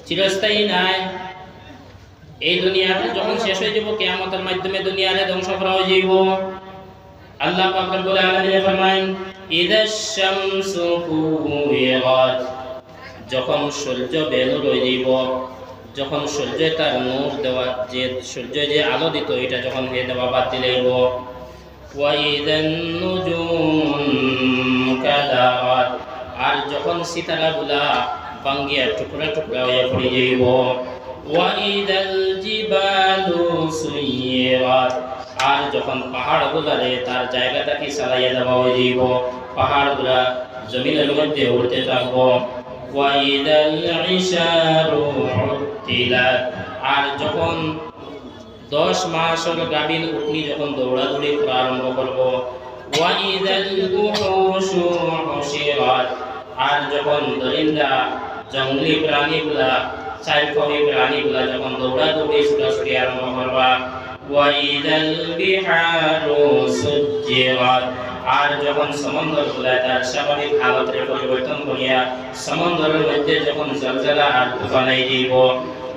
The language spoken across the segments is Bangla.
চিরস্থায়ী নাই। এই দুনিয়াটা যখন শেষ হয়ে যাব, কিয়ামতের মাধ্যমে দুনিয়ারে ধ্বংস করা হয়ে যাইব। আল্লাহ পাক রব্বুল আলামিন ফরমায় ইদাশ শামসু কুওয়িরাত, যখন সূর্য বেনূর হয়ে যাইব, যখন সূর্য তার নূর দেওয়া, যে সূর্য যে আলো দিত এটা যখন হয়ে দেওয়া বাদ দিলেইব। ওয়া ইদান নুজুম কাদারাত, আর যখন সিতারাগুলা ভাঙ্গিয়া টুকরা টুকরা হয়ে পড়ে যাইব। ওয়া ইদাল জিবালু সুইরাত, আর যখন পাহাড়গুলারে তার জায়গাটাকে চালাইয়া দেওয়া হয়ে যাইব, পাহাড়গুলা জমিনের মধ্যে উঠতে থাকবো। ওয়া ইদাল ইশারু উত্তিলাত, আর যখন 10 মাসের গাভীন উটনি যখন দৌড়াদৌড়ি করা আরম্ভ করব। ওয়া ইদাল উহুশু হুশিরাত, আর যখন দরিন্দা জঙ্গলি প্রাণীগুলা, চারপাশে প্রাণীগুলা যখন দৌড়াদৌড়ি ছুটাছুটি আরম্ভ করবা। ওয়া ইদাল বিহারু সুজ্জিরাত, আর যখন সমুদ্রগুলা তার স্বাভাবিক হালতের পরিবর্তন করিয়া সমুদ্রের মধ্যে যখন জলজলা আর তুফান আই দিব।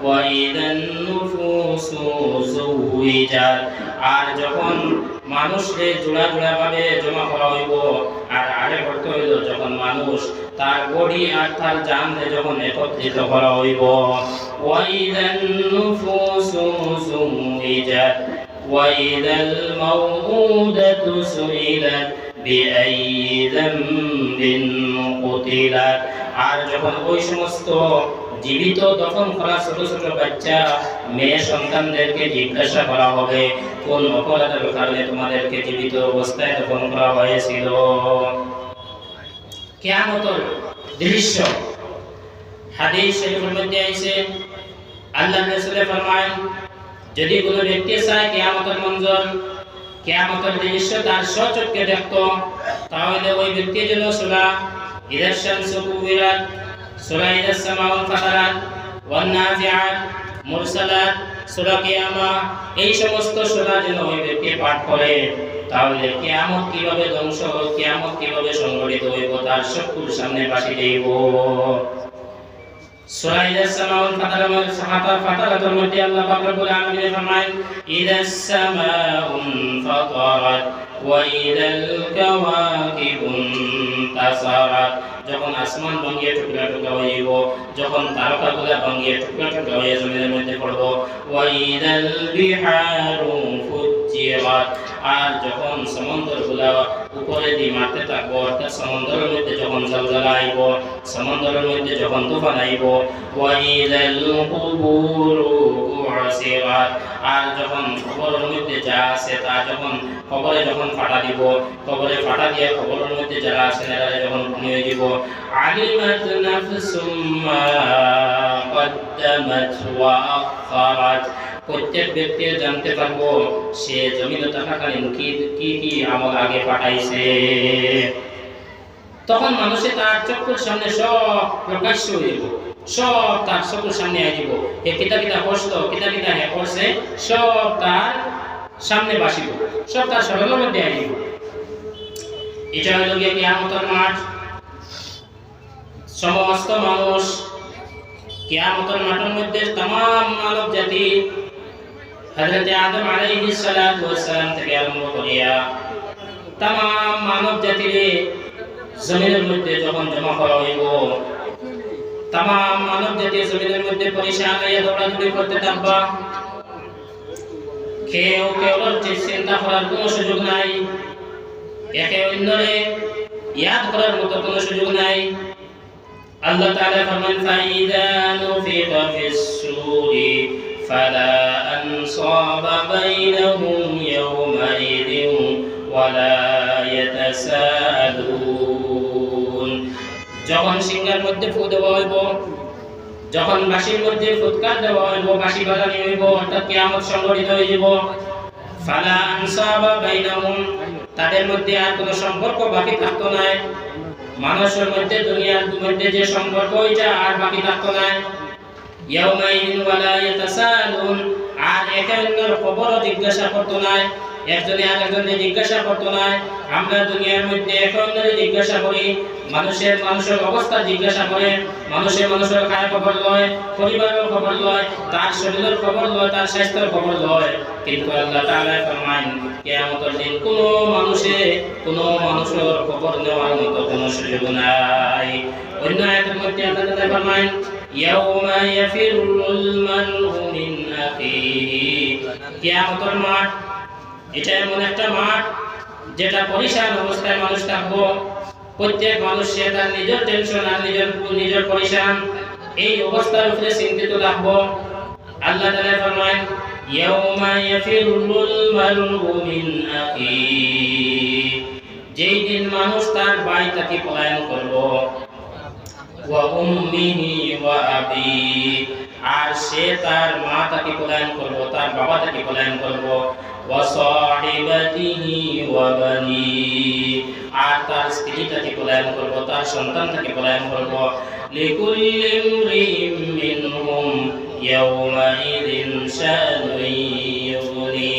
ওয়া ইদান নুফুসু যুওইজাত, আর যখন মানুষকে জোড়া জোড়া ভাবে জমা করা হইব। আর আরে করতে হইল যখন মানুষ তার বডি আর তার জানকে যখন একত্রিত করা হইব। ওয়া ইদান নুফুসু যুওইজাত ওয়া ইদাল মাউউদাতু সুইলাত বিআইয়ি যামবিন কুতিলাত, আর যখন ওই সমস্ত জীবিত দফন করা ছোট ছোট বাচ্চা মেয়ে সন্তানদেরকে জিজ্ঞাসা করা হবে কোন অপরাধের কারণে তোমাদেরকে জীবিত অবস্থায় দফন করা হয়েছিল। কিয়ামতের দৃশ্য হাদিস শরীফের মধ্যে আছে, আল্লাহ রাসূল ফরমায় যদি কোনো ব্যক্তি চায় কিয়ামতের মঞ্জর, কিয়ামতের দৃশ্য তার স্বচক্ষে দেখতো, তাহলে ওই ব্যক্তি যেন সূরা ইদাশ শামসু কুওয়িরাত, সূরা ইদাস সামাউ ফাতারাত, ওয়ান নাজিআত, মুরসালাত, সূরা কিয়ামা, এই সমস্ত সূরা যেন ওই ব্যক্তি পাঠ করে। তাহলে কিয়ামত কিভাবে ধ্বংস হবে, কিয়ামত কিভাবে সংঘটিত হইব তার চক্ষুর সামনে ভাসি যাইব। সূরা ইদাস সামাউ ফাতারাতের মধ্যে আল্লাহ পাক রব্বুল আলামিন ফরমায় ইদাস সামাউ ফাতারাত ওয়া ইদাল কাওয়াকিবুন তাসারাত, যখন আসমান ভাঙিয়ে টুকরা টুকরা হয়ে যাব, যখন তারকাগুলা ভাঙিয়ে টুকরা টুকরা হয়ে জমিনের মধ্যে পড়ব। ওয়া ইদাল বিহারু ফুজ্জিরাত, আর যখন সমুদ্রগুলা উপরে দিয়ে মারতে থাকবো, অর্থাৎ সমুদ্রের মধ্যে যখন জলজলা আইব, সমুদ্রের মধ্যে যখন তুফান আইব। ওয়া ইদাল কুবুরু বু'সিরাত, আর যখন কবরের মধ্যে যা আছে তা যখন কবরে যখন ফাটা দিব, কবরে ফাটা দিয়ে কবরের মধ্যে যারা আছেন এরা যখন নিয়ে যাব। আলিমাত নাফসুম মা কদ্দামাত ওয়া আখারাত, প্রত্যেক ব্যক্তি জানতে পারবো সে জমিনে থাকাকালীন কি কি আমল আগে পাঠাইছে। তখন মানুষে তার চক্ষুর সামনে সব প্রকাশ্য হইব, সব তার চক্ষুর সামনে আসিব। এ কিতা কিতা করছিল, কিতা কিতা হে করছে, সব তার সামনে বাসিব, সব তার স্মরণের মধ্যে আসিব। এটা হইল গিয়ে কিয়ামতের মাঠ। সমস্ত মানুষ কিয়ামতের মাঠের মধ্যে तमाम মানব জাতি হযরত আদম আলাইহিস সালাতু ওয়াস সালাম থেকে আরম্ভ করিয়া तमाम মানব জাতিরে জমিনের মধ্যে যখন জমা করা হইব, तमाम মানব জাতি জমিনের মধ্যে পরিশান হইয়া দৌড়াদৌড়ি করতে থাকবা। কেউ কেউর চিন্তা করার কোনো সুযোগ নাই, একে অন্যরে ইয়াদ করার মতো কোনো সুযোগ নাই। আল্লাহ তাআলা ফরমান ফাইদা নুফিখা ফিস সূরি ফালা আনসাবা বাইনাহুম ইয়াওমাইদিন ওয়ালা ইয়াতাসাআলুন, যখন সিংহের মধ্যে ফু দেওয়া হইব, যখন বাঁশির মধ্যে ফুৎকার দেওয়া হইব, বাঁশি বাজানি হইব, অর্থাৎ কিয়ামত সংঘটিত হয়ে যাব। ফালা আনসাবা বাইনাহুম, তাদের মধ্যে আর কোনো সম্পর্ক বাকি থাকতো না। মানুষের মধ্যে দুনিয়ার মধ্যে যে সম্পর্ক ওইটা আর বাকি থাকতো না। ইয়াউমাইদিন ওয়ালা ইয়াতাসাআলুন, আর একে অন্যের খবরও জিজ্ঞাসা করতো না, একজনে আরেকজনকে জিজ্ঞাসা করতো না। আমরা দুনিয়ার মধ্যে এখন জিজ্ঞাসা করি, মানুষের অবস্থা জিজ্ঞাসা করে, মানুষের খায় খবর লয়, পরিবারের খবর লয়, তার শরীরের খবর লয়, তার স্বাস্থ্যের খবর লয়। কিন্তু আল্লাহ তাআলা ফরমান কিয়ামতের দিন কোনো মানুষের খবর নেওয়ার মতো কোনো সুযোগ নাই। অন্য আয়াতের মধ্যে আল্লাহ তাআলা ফরমান ইয়াউমা ইয়াফিরুল মারউ মিন আখিহি। কিয়ামতের মাঠ এটা এমন একটা মাঠ যেটা পরিষ্কার অবস্থায় মানুষ থাকবো। প্রত্যেক মানুষ সে তার নিজের টেনশন আর নিজের পরিশান এই অবস্থার উপরে চিন্তিত থাকবো। আল্লাহ তাআলা ফরমান ইয়াউমা ইয়াফিরুল মারউ মিন আখিহি। যেই দিন মানুষ তার ভাই থেকে পলায়ন করবো, ওয়া উম্মিহি ওয়া আবি, আর সে তার মা থেকে পলায়ন করবো, তার বাবা থেকে পলায়ন করবো, ওয়া সাহিবাতিহি ওয়া বানি, আর তার স্ত্রী থেকে পলায়ন করবো, তার সন্তান থেকে পলায়ন করবো। লিকুল্লি ইমরিইম মিনহুম ইয়াওমাইযিন শানুন ইউগনি।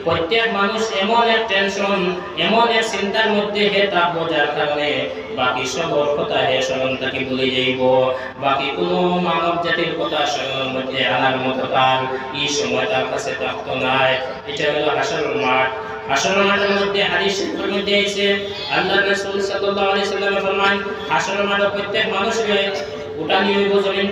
প্রত্যেক মানুষ এমন এক টেনশন, এমন এক চিন্তার মধ্যে তার বোঝার কারণে বাকি সবর কথা স্মরণ তাকে ভুলে যাইব। বাকি কোনো মানব জাতির কথা স্মরণের মধ্যে আনার মতো তার এই সময় তার কাছে থাকতো নাই। এটা হলো হাসরের মাঠ। হাসরের মাঠের মধ্যে হাদিস শরীফের মধ্যে আছে আল্লাহ রাসূল সাল্লাল্লাহু আলাইহি ওয়াসাল্লাম ফরমান হাসরের মাঠে প্রত্যেক মানুষকে উঠানি হইব জমিন